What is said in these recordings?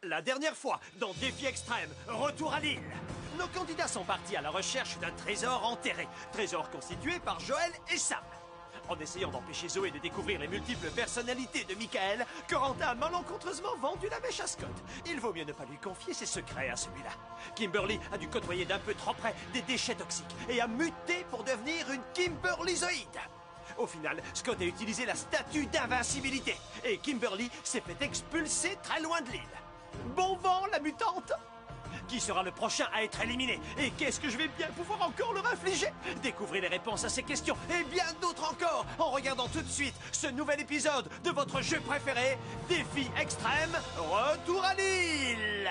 La dernière fois, dans Défi Extrême, retour à l'île, nos candidats sont partis à la recherche d'un trésor enterré. Trésor constitué par Joël et Sam. En essayant d'empêcher Zoé de découvrir les multiples personnalités de Michael, Corentin a malencontreusement vendu la mèche à Scott. Il vaut mieux ne pas lui confier ses secrets à celui-là. Kimberly a dû côtoyer d'un peu trop près des déchets toxiques et a muté pour devenir une Kimberlyzoïde. Au final, Scott a utilisé la statue d'invincibilité et Kimberly s'est fait expulser très loin de l'île. Bon vent, la mutante! Qui sera le prochain à être éliminé? Et qu'est-ce que je vais bien pouvoir encore leur infliger? Découvrez les réponses à ces questions et bien d'autres encore en regardant tout de suite ce nouvel épisode de votre jeu préféré, Défi Extrême, Retour à l'île!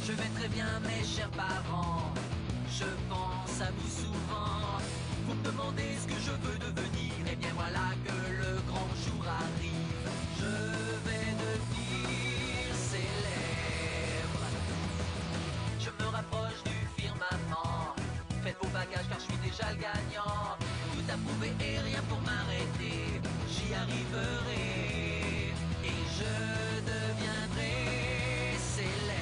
Je vais très bien, mes chers parents. Je pense à vous souvent. Vous me demandez ce que je veux devenir. Et bien voilà que le grand jour arrive. Je vais devenir célèbre. Je me rapproche du firmament. Faites vos bagages car je suis déjà le gagnant. Tout à prouver et rien pour m'arrêter. J'y arriverai. Et je deviendrai célèbre.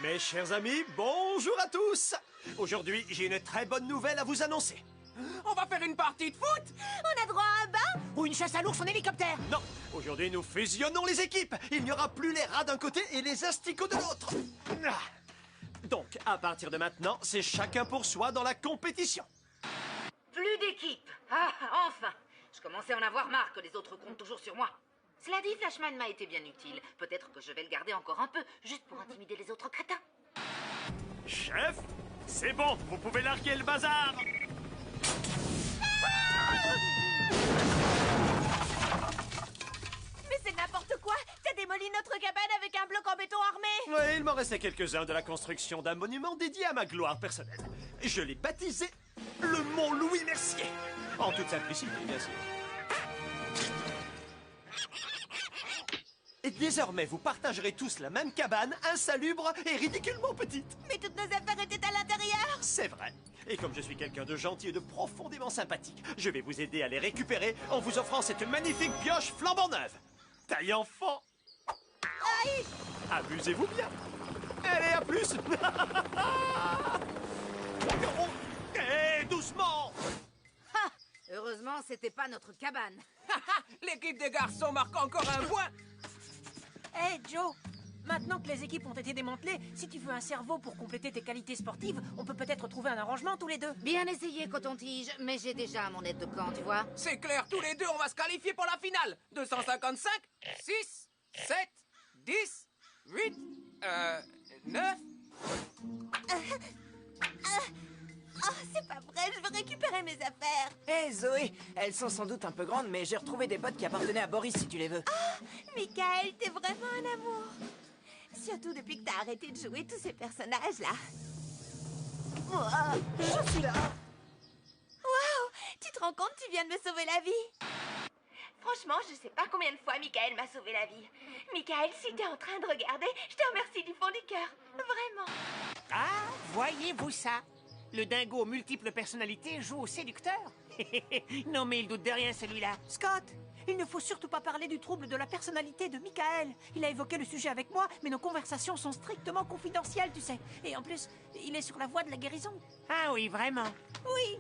Mes chers amis, bonjour à tous! Aujourd'hui, j'ai une très bonne nouvelle à vous annoncer. On va faire une partie de foot. On a droit à un bain ou une chasse à l'ours en hélicoptère? Non, aujourd'hui nous fusionnons les équipes. Il n'y aura plus les rats d'un côté et les asticots de l'autre. Donc, à partir de maintenant, c'est chacun pour soi dans la compétition. Plus d'équipe. Ah, enfin. Je commençais à en avoir marre que les autres comptent toujours sur moi. Cela dit, Flashman m'a été bien utile. Peut-être que je vais le garder encore un peu, juste pour intimider les autres crétins. Chef, c'est bon, vous pouvez larguer le bazar. Mais c'est n'importe quoi! T'as démoli notre cabane avec un bloc en béton armé! Oui, il m'en restait quelques-uns de la construction d'un monument dédié à ma gloire personnelle. Je l'ai baptisé le Mont Louis Mercier. En toute simplicité, bien sûr. Et désormais, vous partagerez tous la même cabane, insalubre et ridiculement petite. Mais toutes nos affaires étaient à l'intérieur! C'est vrai. Et comme je suis quelqu'un de gentil et de profondément sympathique, je vais vous aider à les récupérer en vous offrant cette magnifique pioche flambant neuve. Taille enfant. Aïe! Amusez-vous bien. Allez, à plus. Oh, hé, doucement. Ha! Heureusement, c'était pas notre cabane. L'équipe des garçons marque encore un point. Hé, Joe! Maintenant que les équipes ont été démantelées, si tu veux un cerveau pour compléter tes qualités sportives, on peut peut-être trouver un arrangement tous les deux. Bien essayé, Coton-Tige, mais j'ai déjà mon aide de camp, tu vois. C'est clair, tous les deux, on va se qualifier pour la finale. 255, 6, 7, 10, 8, 9... Oh, c'est pas vrai, je veux récupérer mes affaires! Hé Zoé, elles sont sans doute un peu grandes, mais j'ai retrouvé des bottes qui appartenaient à Boris si tu les veux. Michael, t'es vraiment un amour! Surtout depuis que t'as arrêté de jouer tous ces personnages-là. Je suis là! Waouh! Tu te rends compte, tu viens de me sauver la vie! Franchement, je sais pas combien de fois Michael m'a sauvé la vie. Michael, si t'es en train de regarder, je te remercie du fond du cœur. Vraiment. Ah, voyez-vous ça? Le dingo aux multiples personnalités joue au séducteur. Non mais il doute de rien celui-là. Scott, il ne faut surtout pas parler du trouble de la personnalité de Michael. Il a évoqué le sujet avec moi, mais nos conversations sont strictement confidentielles, tu sais. Et en plus, il est sur la voie de la guérison. Ah oui, vraiment. Oui,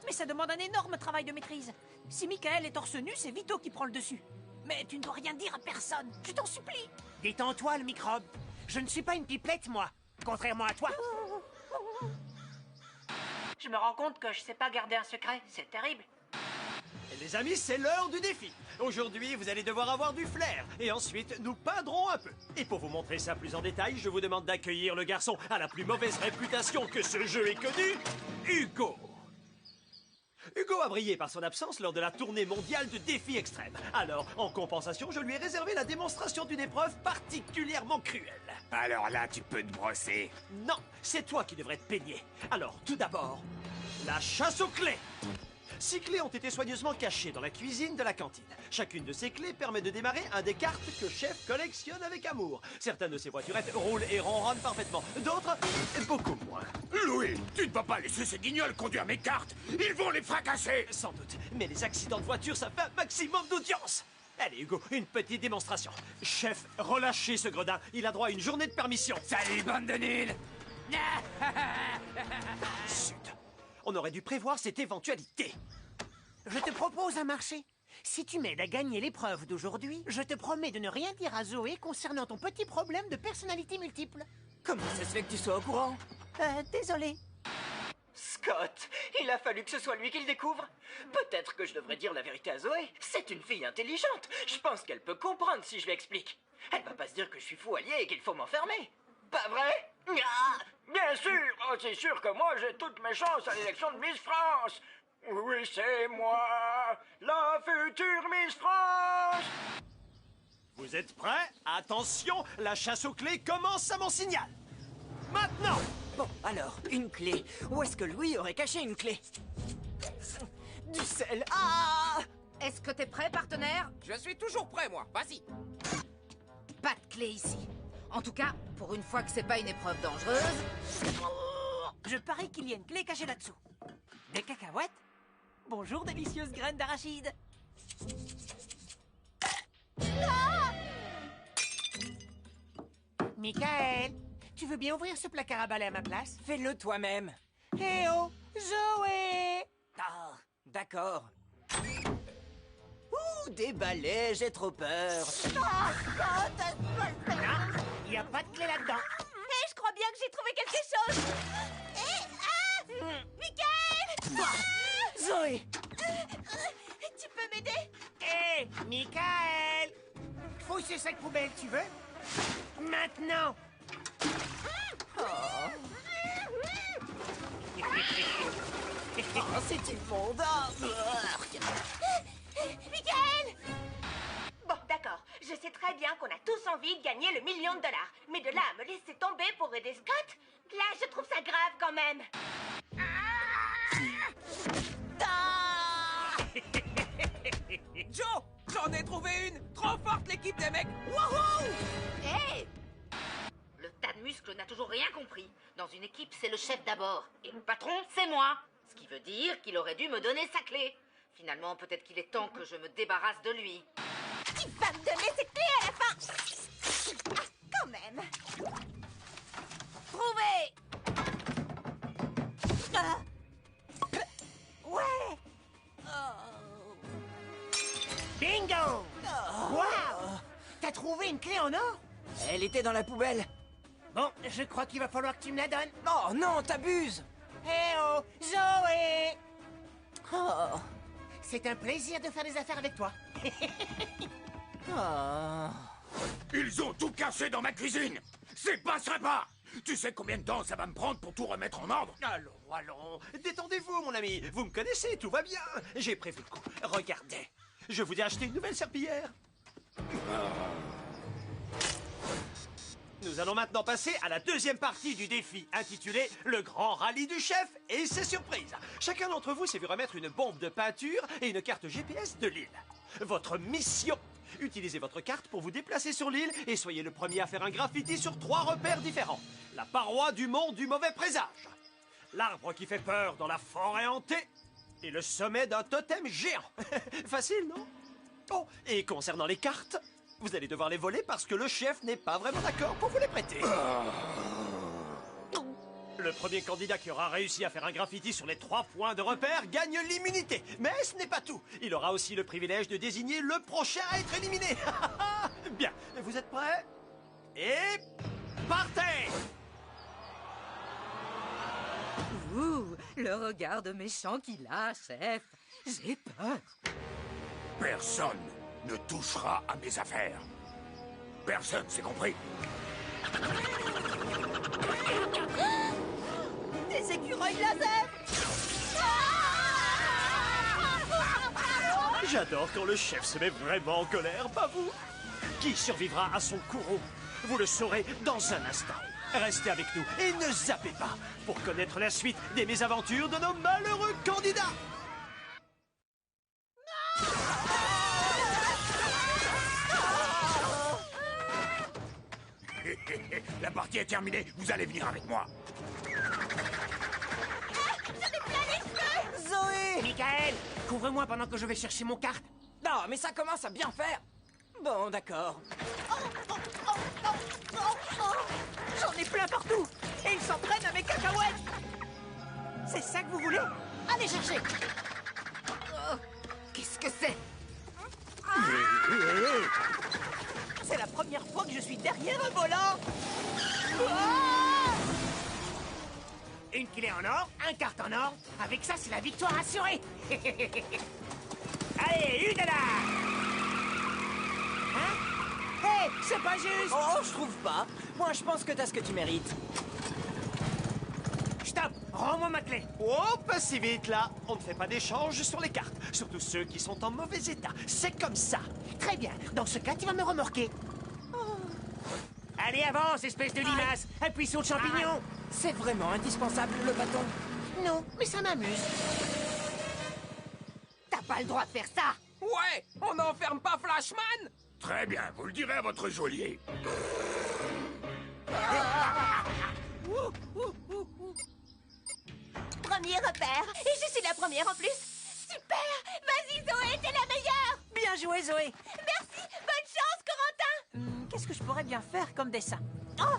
mais ça demande un énorme travail de maîtrise. Si Michael est torse nu, c'est Vito qui prend le dessus. Mais tu ne dois rien dire à personne, je t'en supplie. Détends-toi le microbe. Je ne suis pas une pipelette, moi. Contrairement à toi. Je me rends compte que je sais pas garder un secret, c'est terrible. Les amis, c'est l'heure du défi. Aujourd'hui, vous allez devoir avoir du flair. Et ensuite, nous peindrons un peu. Et pour vous montrer ça plus en détail, je vous demande d'accueillir le garçon à la plus mauvaise réputation que ce jeu ait connue, Hugo. Hugo a brillé par son absence lors de la tournée mondiale de défis extrêmes. Alors, en compensation, je lui ai réservé la démonstration d'une épreuve particulièrement cruelle. Alors là, tu peux te brosser. Non, c'est toi qui devrais te peigner. Alors, tout d'abord, la chasse aux clés. 6 clés ont été soigneusement cachées dans la cuisine de la cantine. Chacune de ces clés permet de démarrer un des cartes que Chef collectionne avec amour. Certaines de ces voiturettes roulent et ronronnent parfaitement. D'autres, beaucoup moins. Louis, tu ne vas pas laisser ces guignols conduire mes cartes. Ils vont les fracasser. Sans doute. Mais les accidents de voiture, ça fait un maximum d'audience. Allez, Hugo, une petite démonstration. Chef, relâchez ce gredin. Il a droit à une journée de permission. Salut, bande de nuls. Zut. On aurait dû prévoir cette éventualité. Je te propose un marché. Si tu m'aides à gagner l'épreuve d'aujourd'hui, je te promets de ne rien dire à Zoé concernant ton petit problème de personnalité multiple. Comment ça se fait que tu sois au courant? Désolé. Scott, il a fallu que ce soit lui qui le découvre. Peut-être que je devrais dire la vérité à Zoé. C'est une fille intelligente. Je pense qu'elle peut comprendre si je lui explique. Elle va pas se dire que je suis fou allié et qu'il faut m'enfermer. Pas vrai? Ah, bien sûr. Oh, c'est sûr que moi, j'ai toutes mes chances à l'élection de Miss France. Oui, c'est moi, la future Miss France. Vous êtes prêts? Attention, la chasse aux clés commence à mon signal. Maintenant! Bon, alors, une clé. Où est-ce que Louis aurait caché une clé? Du sel. Ah! Est-ce que t'es prêt, partenaire? Je suis toujours prêt, moi. Vas-y. Pas de clé ici. En tout cas, pour une fois que c'est pas une épreuve dangereuse... Je parie qu'il y a une clé cachée là-dessous. Des cacahuètes? Bonjour, délicieuses graines d'arachide. Michael, tu veux bien ouvrir ce placard à balai à ma place? Fais-le toi-même. Eh oh, Zoé! Ah, d'accord. Ouh, des balais, j'ai trop peur. Non, il n'y a pas de clé là-dedans. Hé, je crois bien que j'ai trouvé quelque chose. Michael! Zoé! Tu peux m'aider? Hé, Michael! Fouille ces sacs poubelles, tu veux? Maintenant! Oh, c'est immonde. Ah, Michael! Bon, d'accord. Je sais très bien qu'on a tous envie de gagner le $1 million. Mais de là à me laisser tomber pour aider Scott, là, je trouve ça grave quand même. Joe, j'en ai trouvé une. Trop forte, l'équipe des mecs. Wouhou! Hé! Le tas de muscles n'a toujours rien compris. Dans une équipe, c'est le chef d'abord. Et le patron, c'est moi. Ce qui veut dire qu'il aurait dû me donner sa clé. Finalement, peut-être qu'il est temps que je me débarrasse de lui. Tu vas me donner cette clé à la fin. Ah, quand même. Trouvé. Ah. Ouais. Bingo! Waouh! T'as trouvé une clé en or? Elle était dans la poubelle. Bon, je crois qu'il va falloir que tu me la donnes. Oh non, t'abuses. Eh oh, Zoé! Oh. C'est un plaisir de faire des affaires avec toi. Oh. Ils ont tout cassé dans ma cuisine. C'est passerait pas. Tu sais combien de temps ça va me prendre pour tout remettre en ordre? Allons, détendez-vous, mon ami. Vous me connaissez, tout va bien. J'ai prévu le coup. Regardez, je vous ai acheté une nouvelle serpillière. Nous allons maintenant passer à la deuxième partie du défi, intitulé « Le grand rallye du chef et ses surprises ». Chacun d'entre vous s'est vu remettre une bombe de peinture et une carte GPS de l'île. Votre mission: utilisez votre carte pour vous déplacer sur l'île et soyez le premier à faire un graffiti sur 3 repères différents. La paroi du mont du mauvais présage, l'arbre qui fait peur dans la forêt hantée et le sommet d'un totem géant. Facile, non? Oh, et concernant les cartes, vous allez devoir les voler parce que le chef n'est pas vraiment d'accord pour vous les prêter. Le premier candidat qui aura réussi à faire un graffiti sur les 3 points de repère gagne l'immunité. Mais ce n'est pas tout. Il aura aussi le privilège de désigner le prochain à être éliminé. Bien, vous êtes prêts? Et partez! Ouh, le regard de méchant qu'il a, chef. J'ai peur. Personne ne touchera à mes affaires. Personne, c'est compris? Des écureuils laser! J'adore quand le chef se met vraiment en colère, pas vous? Qui survivra à son courroux? Vous le saurez dans un instant. Restez avec nous et ne zappez pas pour connaître la suite des mésaventures de nos malheureux candidats. La partie est terminée, vous allez venir avec moi. Zoé! Michael, couvre-moi pendant que je vais chercher mon carte. Non, mais ça commence à bien faire. Bon, d'accord. J'en ai plein partout. Et ils s'entraînent avec cacahuètes. C'est ça que vous voulez? Allez chercher. Qu'est-ce que c'est? C'est la première fois que je suis derrière un volant. Une clé en or, un carte en or. Avec ça, c'est la victoire assurée. Allez, une là. Hein? Hé, c'est pas juste. Oh, je trouve pas. Moi, je pense que t'as ce que tu mérites. Stop, rends-moi ma clé. Oh, pas si vite là. On ne fait pas d'échange sur les cartes, surtout ceux qui sont en mauvais état. C'est comme ça. Très bien, dans ce cas, tu vas me remorquer. Allez, avance, espèce de limace. Appuie sur le champignon. C'est vraiment indispensable, le bâton. Non, mais ça m'amuse. T'as pas le droit de faire ça! Ouais, on n'enferme pas Flashman! Très bien, vous le direz à votre geôlier. Premier repère. Et je suis la première en plus. Super. Vas-y, Zoé, t'es la meilleure. Bien joué, Zoé. Merci. Bonne chance, Corentin. Qu'est-ce que je pourrais bien faire comme dessin? Oh!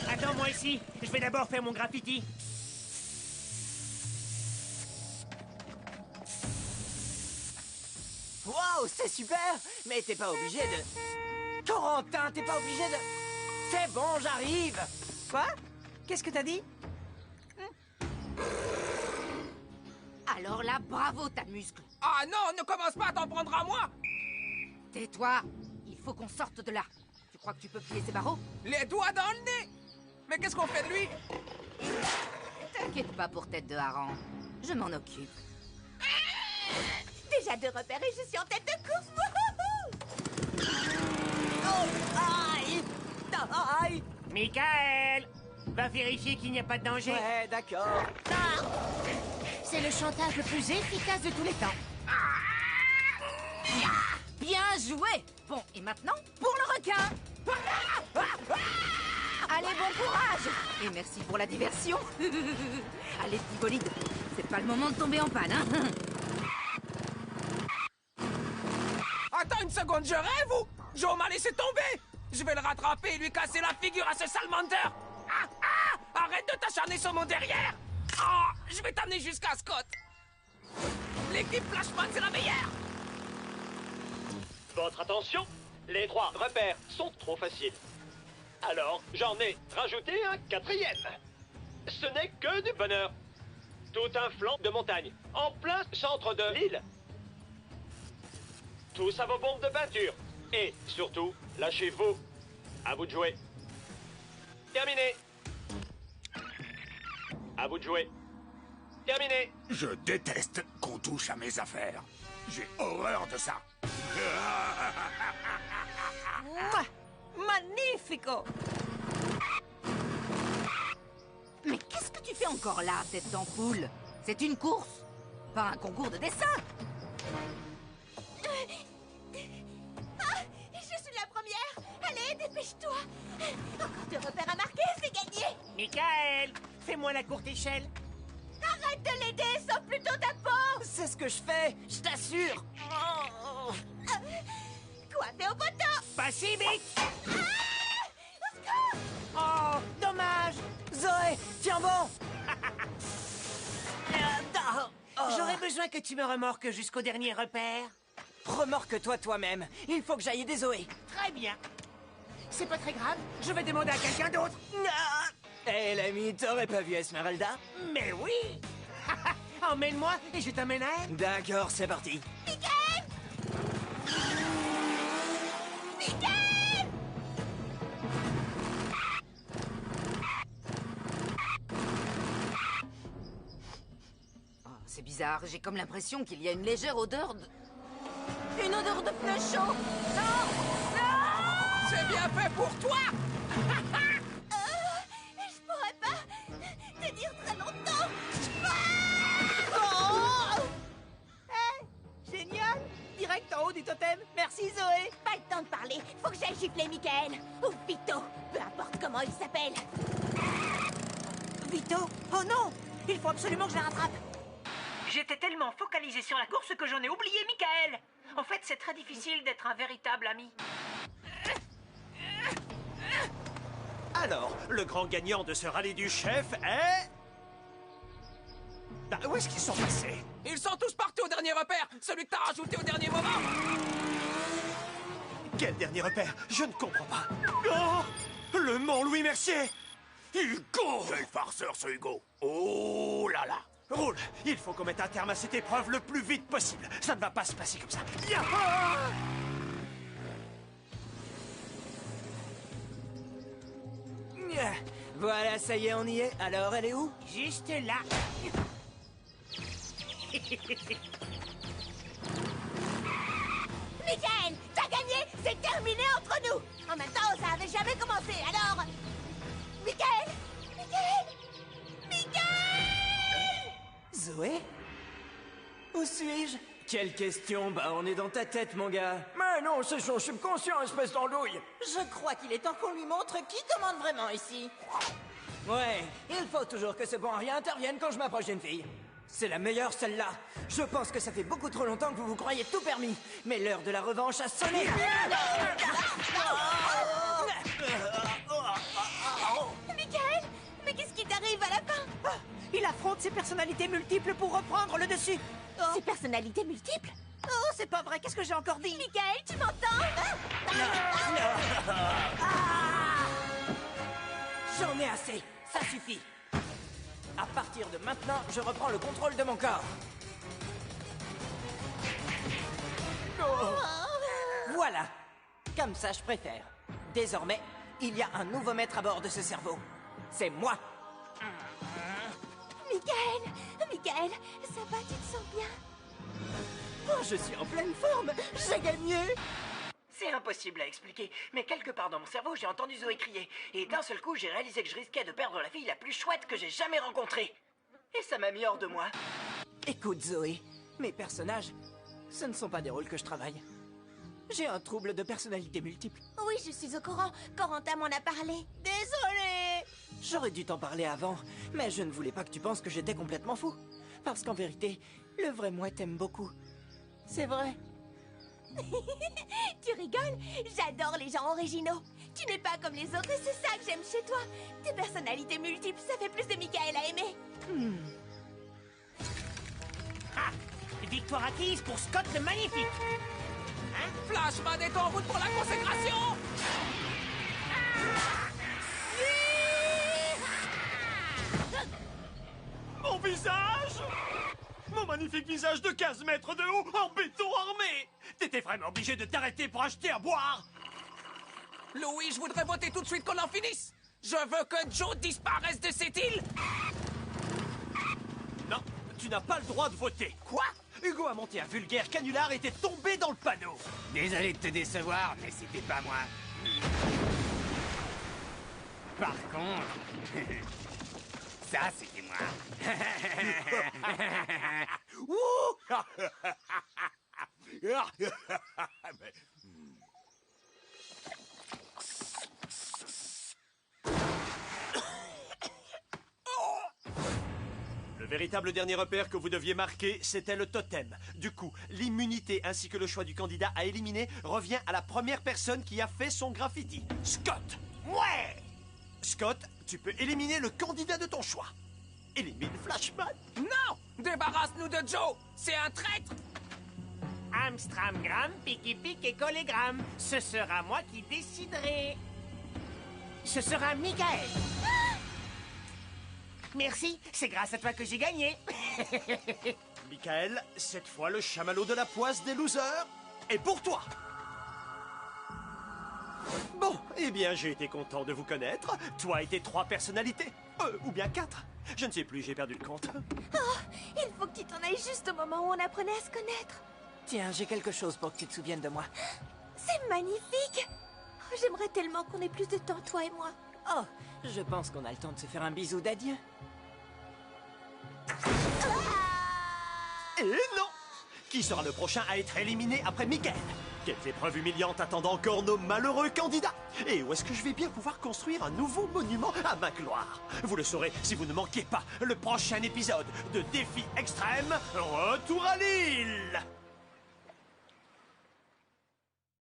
Attends-moi ici. Je vais d'abord faire mon graffiti. Waouh, c'est super. Mais t'es pas obligé de... Corentin, t'es pas obligé de... C'est bon, j'arrive. Quoi? Qu'est-ce que t'as dit? Alors là, bravo, ta muscle! Ah non, ne commence pas à t'en prendre à moi! Tais-toi! Il faut qu'on sorte de là. Tu crois que tu peux plier ces barreaux? Les doigts dans le nez! Mais qu'est-ce qu'on fait de lui? T'inquiète pas pour tête de hareng. Je m'en occupe. Déjà 2 repères et je suis en tête de course. Wouhou! Oh, aïe! Aïe! Michael, va vérifier qu'il n'y a pas de danger. Ouais, d'accord. C'est le chantage le plus efficace de tous les temps. Bien joué! Bon, et maintenant, pour le requin! Allez, bon courage! Et merci pour la diversion! Allez, petit bolide, c'est pas le moment de tomber en panne, hein? Attends une seconde, je rêve ou? Joe m'a laissé tomber! Je vais le rattraper et lui casser la figure à ce salamander! Arrête de t'acharner sur mon derrière! Je vais t'amener jusqu'à Scott! L'équipe Flashman, c'est la meilleure! Votre attention, les 3 repères sont trop faciles. Alors, j'en ai rajouté un 4e. Ce n'est que du bonheur. Tout un flanc de montagne, en plein centre de l'île. Tous à vos bombes de peinture. Et surtout, lâchez-vous. À vous de jouer. Terminé. À vous de jouer. Terminé. Je déteste qu'on touche à mes affaires. J'ai horreur de ça. Mouah! Magnifico! Mais qu'est-ce que tu fais encore là, tête d'ampoule? C'est une course, pas un concours de dessin! Je suis la première. Allez, dépêche-toi. Encore 2 repères à marquer, c'est gagné. Michael, fais-moi la courte échelle. Arrête de l'aider, sauve plutôt ta peau. C'est ce que je fais, je t'assure. Oh. Coiffé au poteau. Pas si vite. Au secours. Oh, dommage. Zoé, tiens bon. J'aurais besoin que tu me remorques jusqu'au dernier repère. Remorque-toi toi-même. Il faut que j'aille aider Zoé. Très bien. C'est pas très grave, je vais demander à quelqu'un d'autre. Hé l'ami, t'aurais pas vu Esmeralda? Mais oui. Emmène-moi et je t'amène à elle. D'accord, c'est parti. Michael! Michael! Oh, c'est bizarre, j'ai comme l'impression qu'il y a une légère odeur de... Une odeur de pneu chaud. Non! Non! C'est bien fait pour toi! Je pourrais pas tenir très longtemps. Génial! Direct en haut du totem. Merci, Zoé. Pas le temps de parler. Faut que j'aille gifler Michael. Ou Vito. Peu importe comment il s'appelle. Vito? Oh non! Il faut absolument que je la rattrape. J'étais tellement focalisé sur la course que j'en ai oublié Michael. En fait, c'est très difficile d'être un véritable ami. Alors, le grand gagnant de ce rallye du chef est... Ah, où est-ce qu'ils sont passés? Ils sont tous partis au dernier repère! Celui que t'as rajouté au dernier moment! Quel dernier repère? Je ne comprends pas. Oh, le Mont Louis Mercier! Hugo! Quel farceur ce Hugo! Oh là là! Roule! Il faut qu'on mette un terme à cette épreuve le plus vite possible. Ça ne va pas se passer comme ça. Yah! Voilà, ça y est, on y est. Alors, elle est où? Juste là. Michael, t'as gagné. C'est terminé entre nous. En même temps, ça avait jamais commencé. Alors... Michael! Michael! Michael! Zoé? Où suis-je? Quelle question? Bah, on est dans ta tête, mon gars. Mais non, c'est son subconscient, espèce d'andouille. Je crois qu'il est temps qu'on lui montre qui commande vraiment ici. Ouais, il faut toujours que ce bon à rien intervienne quand je m'approche d'une fille. C'est la meilleure, celle-là. Je pense que ça fait beaucoup trop longtemps que vous vous croyez tout permis. Mais l'heure de la revanche a sonné. Michael! Mais qu'est-ce qui t'arrive à la fin? Ah, il affronte ses personnalités multiples pour reprendre le dessus. Oh, Ces personnalités multiples? oh, c'est pas vrai. Qu'est-ce que j'ai encore dit? Michael, tu m'entends? J'en ai assez. Ça suffit. À partir de maintenant, je reprends le contrôle de mon corps. Voilà. Comme ça, je préfère. Désormais, il y a un nouveau maître à bord de ce cerveau. C'est moi. Michael! Michael, ça va, tu te sens bien? Oh, je suis en pleine forme. J'ai gagné. C'est impossible à expliquer, mais quelque part dans mon cerveau, j'ai entendu Zoé crier. Et d'un seul coup, j'ai réalisé que je risquais de perdre la fille la plus chouette que j'ai jamais rencontrée. Et ça m'a mis hors de moi. Écoute, Zoé, mes personnages, ce ne sont pas des rôles que je travaille. J'ai un trouble de personnalité multiple. Oui, je suis au courant. Corentin m'en a parlé. Désolé! J'aurais dû t'en parler avant, mais je ne voulais pas que tu penses que j'étais complètement fou. Parce qu'en vérité, le vrai moi t'aime beaucoup. C'est vrai. Tu rigoles? J'adore les gens originaux. Tu n'es pas comme les autres et c'est ça que j'aime chez toi. Tes personnalités multiples, ça fait plus de Michael à aimer. Ah, victoire acquise pour Scott le Magnifique. Flashman est en route pour la consécration! Mon visage! Mon magnifique visage de 15 mètres de haut en béton armé! T'étais vraiment obligé de t'arrêter pour acheter à boire? Louis, je voudrais voter tout de suite qu'on en finisse! Je veux que Joe disparaisse de cette île! Non, tu n'as pas le droit de voter. Quoi? Hugo a monté un vulgaire canular et était tombé dans le panneau. Désolé de te décevoir, mais c'était pas moi. Par contre, ça c'était moi. Le véritable dernier repère que vous deviez marquer, c'était le totem. Du coup, l'immunité ainsi que le choix du candidat à éliminer revient à la première personne qui a fait son graffiti. Scott! Ouais! Scott, tu peux éliminer le candidat de ton choix. Élimine Flashman. Non! Débarrasse-nous de Joe! C'est un traître! Amstramgram, Picky-Pick et Collégramme. Ce sera moi qui déciderai. Ce sera Michael. Merci, c'est grâce à toi que j'ai gagné. Michael, cette fois, le chamallow de la poisse des losers est pour toi. Bon, eh bien, j'ai été content de vous connaître. Toi et tes 3 personnalités. Ou bien 4. Je ne sais plus, j'ai perdu le compte. Oh, il faut que tu t'en ailles juste au moment où on apprenait à se connaître. Tiens, j'ai quelque chose pour que tu te souviennes de moi. C'est magnifique. Oh, j'aimerais tellement qu'on ait plus de temps, toi et moi. Oh, je pense qu'on a le temps de se faire un bisou d'adieu. Et non! Qui sera le prochain à être éliminé après Michael? Quelles épreuves humiliantes attendent encore nos malheureux candidats? Et où est-ce que je vais bien pouvoir construire un nouveau monument à ma gloire? Vous le saurez si vous ne manquez pas le prochain épisode de Défi Extrême, Retour à l'île!